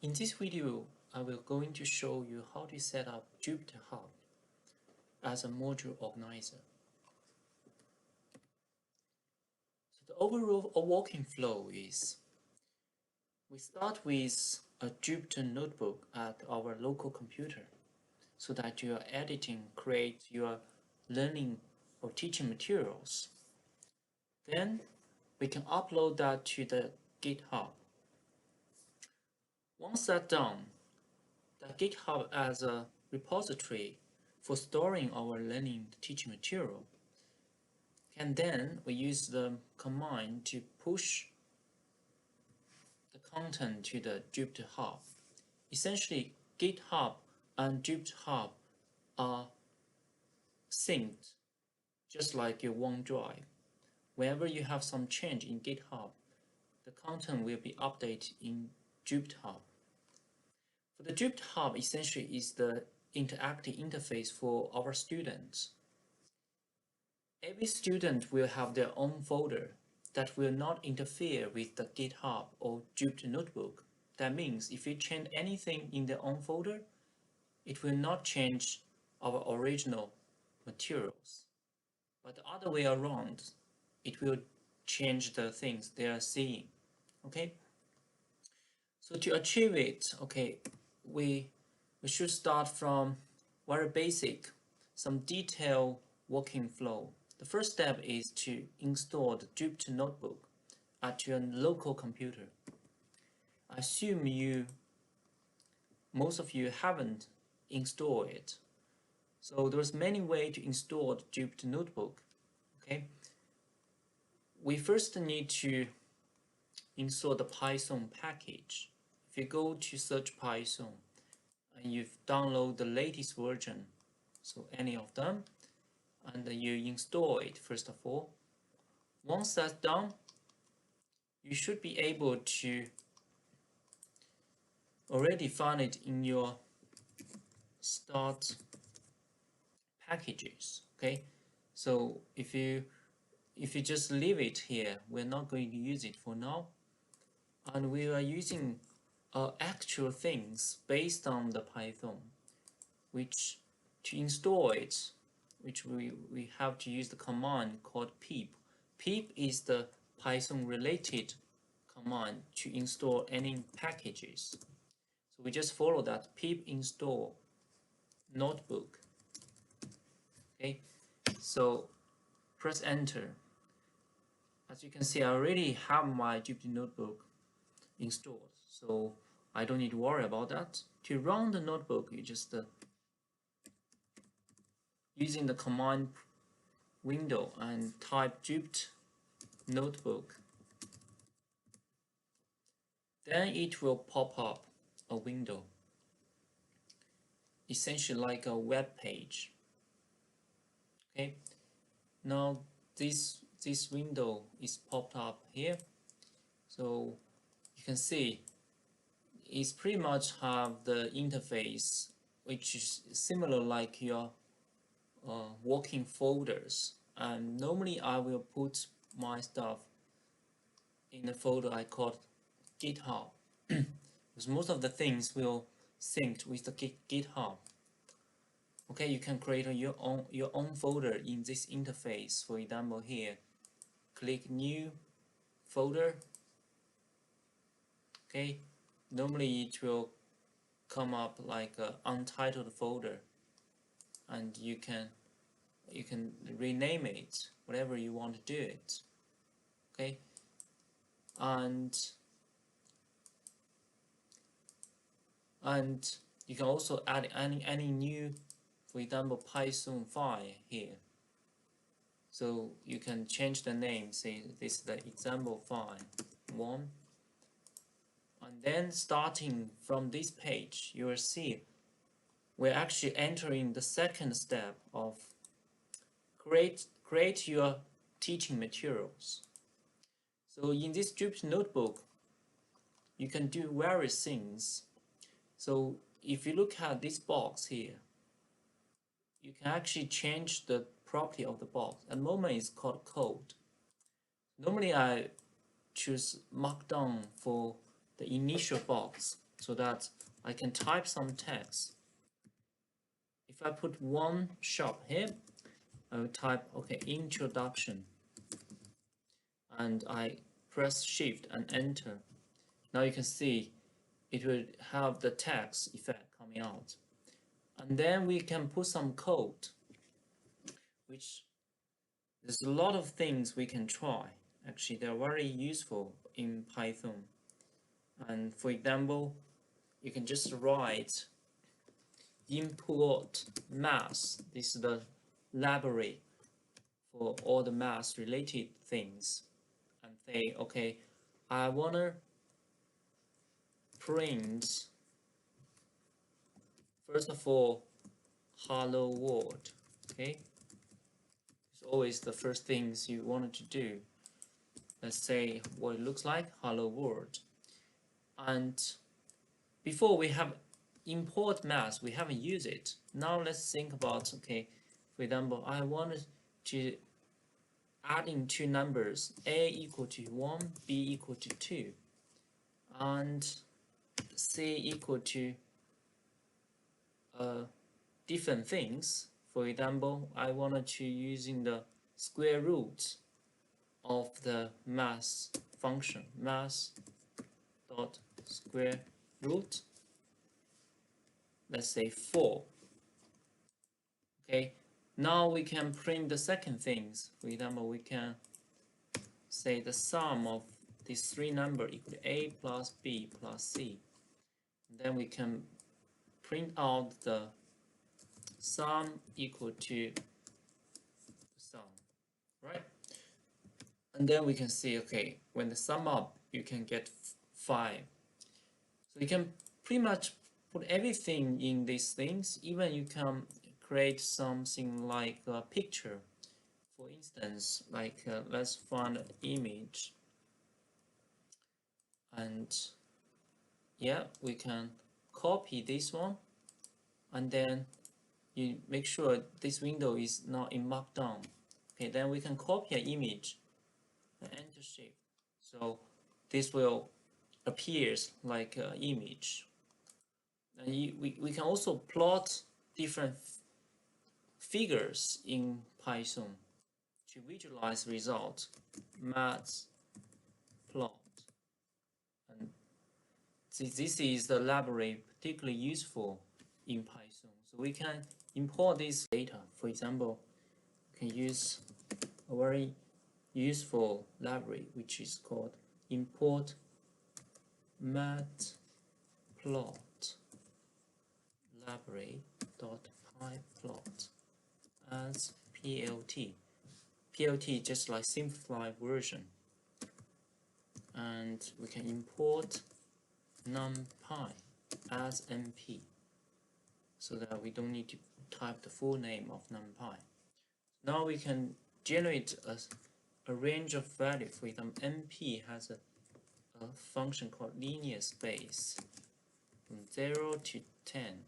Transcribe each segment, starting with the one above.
In this video, I will going to show you how to set up JupyterHub as a module organizer. So the overall working flow is we start with a Jupyter notebook at our local computer so that you are editing, create your learning or teaching materials. Then we can upload that to the GitHub. Once that's done, the GitHub as a repository for storing our learning teaching material. And then we use the command to push the content to the JupyterHub. Essentially, GitHub and JupyterHub are synced, just like your OneDrive. Whenever you have some change in GitHub, the content will be updated in JupyterHub. For the JupyterHub, essentially is the interactive interface for our students. Every student will have their own folder that will not interfere with the GitHub or Jupyter notebook. That means if you change anything in their own folder, it will not change our original materials. But the other way around, it will change the things they are seeing. Okay? So to achieve it, okay, we should start from very basic, some detailed working flow. The first step is to install the Jupyter notebook at your local computer. I assume most of you haven't installed it. So there's many ways to install the Jupyter notebook. Okay, we first need to install the Python package. If you go to search Python and you download the latest version, so any of them, and you install it first of all. Once that's done, you should be able to already find it in your start packages. Okay, so if you just leave it here, we're not going to use it for now, and we are using actual things based on the Python, which to install it, which we have to use the command called pip. Pip is the Python related command to install any packages. So we just follow that pip install notebook. Okay, so press enter. As you can see, I already have my Jupyter notebook installed, so I don't need to worry about that. To run the notebook, you just using the command window and type Jupyter notebook. Then it will pop up a window, essentially like a web page. Okay, now this window is popped up here, so you can see it's pretty much have the interface which is similar like your working folders, and normally I will put my stuff in a folder I call GitHub because most of the things will sync with the GitHub. Okay, you can create your own folder in this interface. For example, here, click new folder. Okay, normally it will come up like an untitled folder, and you can rename it whatever you want to do it. Okay, and you can also add any new, for example, Python file here. So you can change the name, say this is the example file 1, and then starting from this page you will see we're actually entering the second step of create your teaching materials. So in this Jupyter notebook you can do various things. So if you look at this box here, you can actually change the property of the box. At the moment it's called code. Normally I choose markdown for the initial box, so that I can type some text. If I put one shop here, I will type, okay, introduction, and I press shift and enter. Now you can see it will have the text effect coming out. And then we can put some code, which there's a lot of things we can try. Actually, they're very useful in Python. And for example, you can just write import math. This is the library for all the math related things. And say, okay, I wanna print, first of all, hello world. Okay, it's always the first things you wanted to do. Let's say what it looks like, hello world. And before we have import math, we haven't used it. Now let's think about, okay, for example, I wanted to add in two numbers, a equal to 1, b equal to 2, and c equal to different things. For example, I wanted to using the square root of the math function, math dot square root, let's say 4. Okay, now we can print the second things. For example, we can say the sum of these three numbers equal to a plus b plus c. And then we can print out the sum equal to sum, right? And then we can see, okay, when the sum up, you can get 5. So you can pretty much put everything in these things. Even you can create something like a picture. For instance, like let's find an image. And yeah, we can copy this one. And then you make sure this window is not in Markdown. Okay, then we can copy an image and enter shift. So this will appears like an image. And we can also plot different figures in Python to visualize result. Math plot. And this is the library particularly useful in Python. So we can import this data. For example, we can use a very useful library which is called import matplot library.pyplot as plt. Plt just like simplified version, and we can import numpy as np so that we don't need to type the full name of numpy. Now we can generate a range of value. For example, np has a function called linear space from 0 to 10.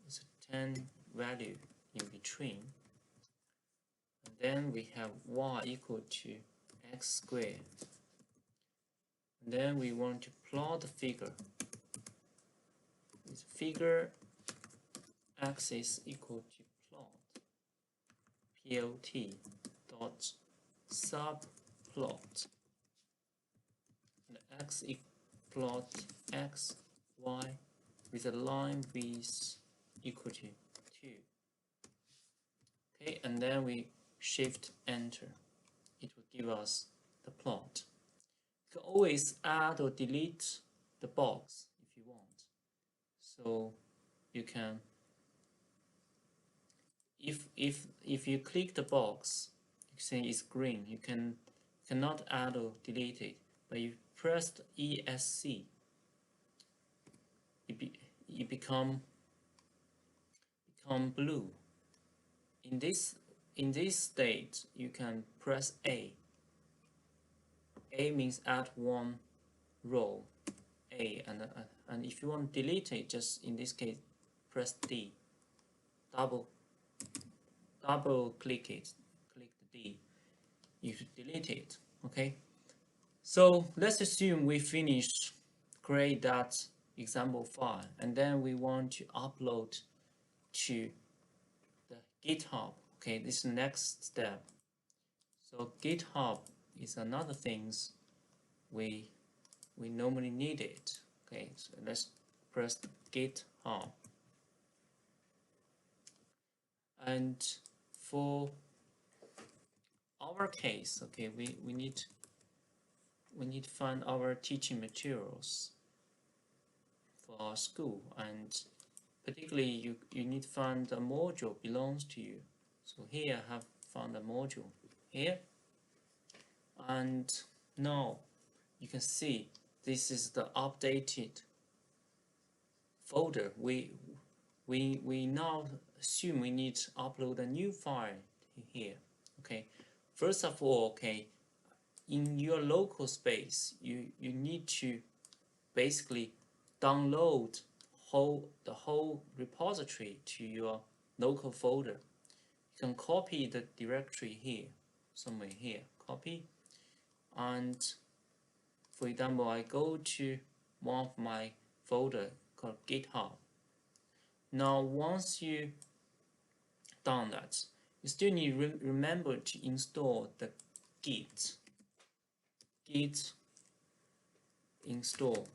It's a 10 value in between. And then we have y equal to x squared. And then we want to plot the figure. This figure axis equal to plot plt dot subplot. And x plot x y with a line width equal to 2. Okay, and then we shift enter. It will give us the plot. You can always add or delete the box if you want. So you can, if you click the box, you say it's green, you cannot add or delete it, but you press ESC, it become blue. In this state, you can press A. A means add one row, A, and if you want to delete it, just in this case, press D. Double click it, click the D. You should delete it. Okay. So let's assume we finish create that example file, and then we want to upload to the GitHub. Okay, this is the next step. So GitHub is another things we normally need it. Okay, so let's press GitHub, and for our case, okay, we need to find our teaching materials for our school, and particularly you need to find a module belongs to you. So here I have found a module here, and now you can see this is the updated folder. We now assume we need to upload a new file here. Okay, first of all, okay, in your local space, you need to basically download the whole repository to your local folder. You can copy the directory here, somewhere here, copy, and for example, I go to one of my folder called GitHub. Now, once you done that, you still need remember to install the git install.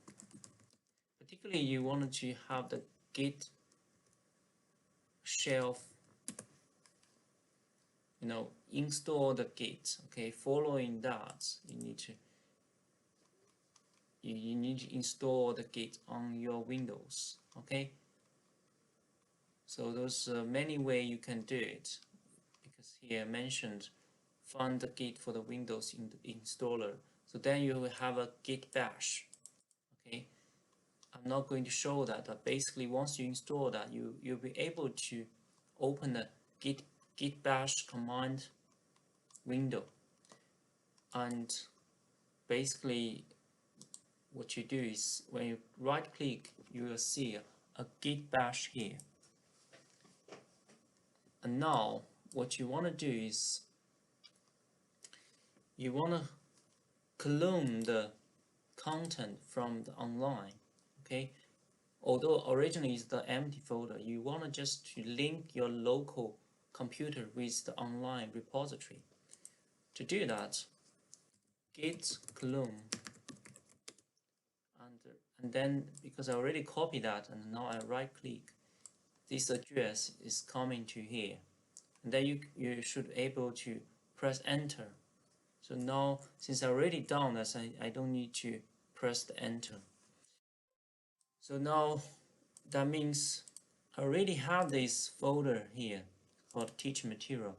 Particularly, you wanted to have the git shelf, install the git. Okay, following that, you need to install the git on your Windows. Okay, so there's many ways you can do it, because here mentioned find the git for the Windows installer. So then you will have a git bash. Okay, I'm not going to show that, but basically once you install that, you'll be able to open the git bash command window, and basically what you do is when you right click, you will see a git bash here. And now what you want to do is you want to clone the content from the online. Okay, although originally it's the empty folder, you want to just to link your local computer with the online repository. To do that, git clone, and then because I already copied that, and now I right click, this address is coming to here, and then you should able to press enter. So now since I already done this, I don't need to press the enter. So now that means I already have this folder here called teaching material,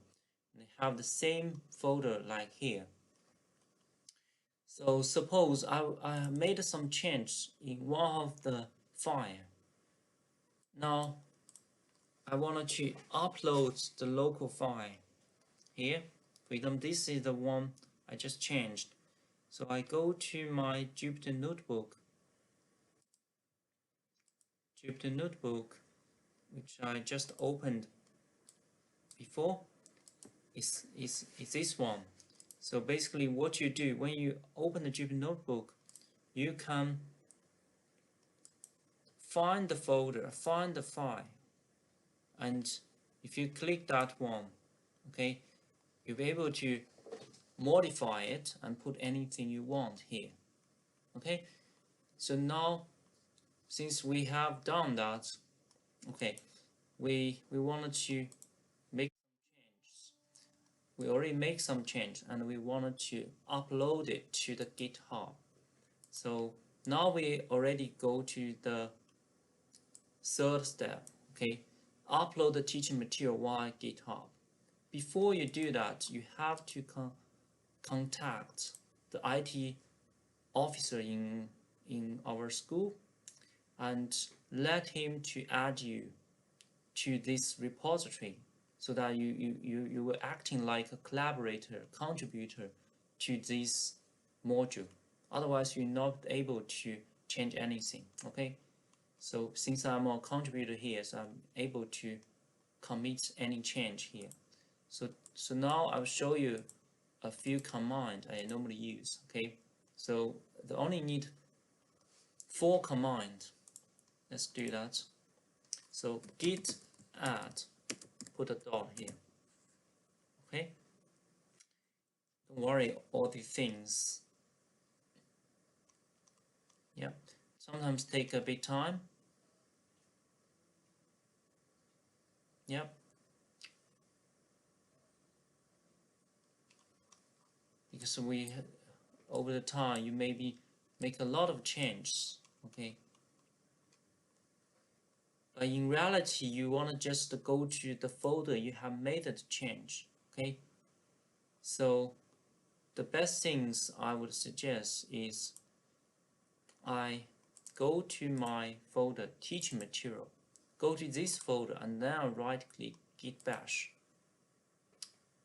and I have the same folder like here. So suppose I made some change in one of the file. Now I wanted to upload the local file here. For example, this is the one I just changed. So I go to my Jupyter notebook, which I just opened before. Is this one. So basically what you do when you open the Jupyter notebook, you can find the folder, find the file, and if you click that one, okay, you'll be able to modify it and put anything you want here. Okay, so now since we have done that, okay, we wanted to make some changes. We already make some change, and we wanted to upload it to the GitHub. So now we already go to the third step. Okay, upload the teaching material via GitHub. Before you do that, you have to contact the IT officer in our school and let him to add you to this repository, so that you were acting like a collaborator, contributor to this module. Otherwise, you're not able to change anything. Okay, so since I'm a contributor here, so I'm able to commit any change here. So now I'll show you a few commands I normally use. Okay, so they only need 4 commands. let's do that. So git add, put a dot here. Okay, don't worry, all the things, yeah, sometimes take a bit time. Yep. Because we, over the time, you maybe make a lot of changes, okay? But in reality, you want to just go to the folder you have made the change, okay? So the best things I would suggest is I go to my folder teaching material, go to this folder, and then I right click git bash,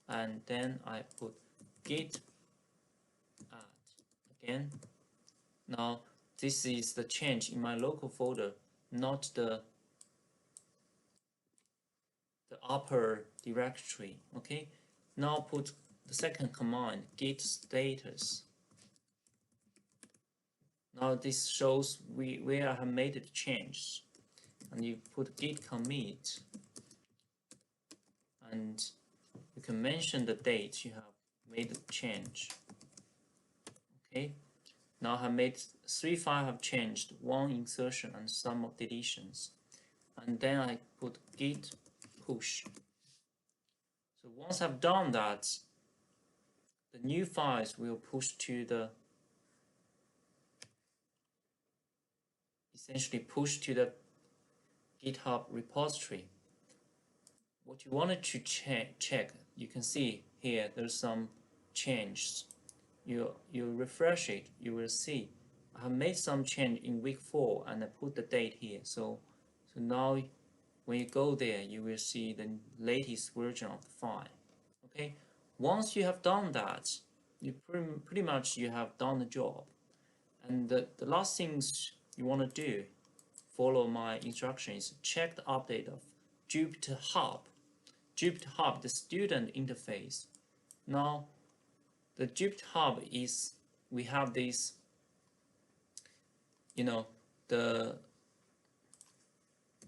and then I put git add again. Now this is the change in my local folder, not the upper directory. Okay, now put the second command git status. Now this shows where I have made the change, and you put git commit, and you can mention the date you have made the change. Okay, now I have made 3 files have changed, 1 insertion and some deletions, and then I put git push. So once I've done that, the new files will push to the essentially push to the GitHub repository. What you wanted to check, you can see here there's some changes. You refresh it, you will see I have made some change in week 4 and I put the date here. So now when you go there, you will see the latest version of the file. Okay, once you have done that, you pretty much you have done the job. And the last things you want to do, follow my instructions, check the update of JupyterHub. JupyterHub, the student interface. Now, the JupyterHub is, we have this, the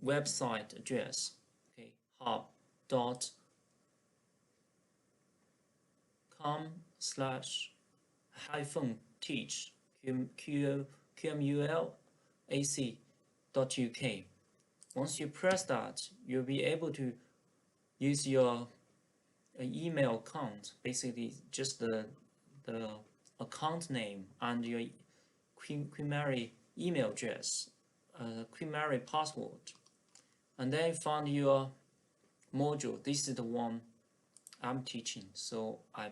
website address, okay, hub.com/-teach qmulac.uk. Once you press that, you'll be able to use your email account, basically just the account name and your query email address, query password, and then find your module. This is the one I'm teaching, so I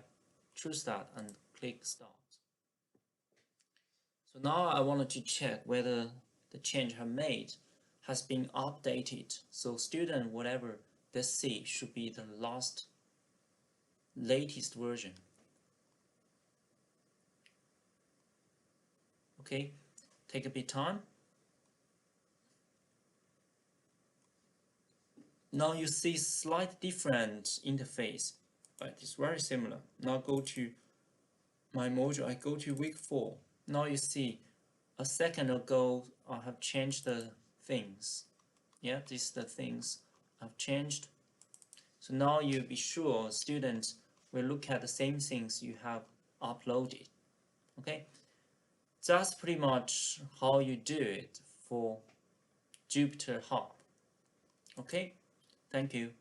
choose that and click start. So now I wanted to check whether the change I made has been updated. So student, whatever they see should be the latest version. Okay, take a bit time. Now you see slight different interface, but it's very similar. Now go to my module, I go to week 4. Now you see a second ago I have changed the things. Yeah, these are the things I've changed. So now you'll be sure students will look at the same things you have uploaded. Okay, that's pretty much how you do it for JupyterHub. Okay, thank you.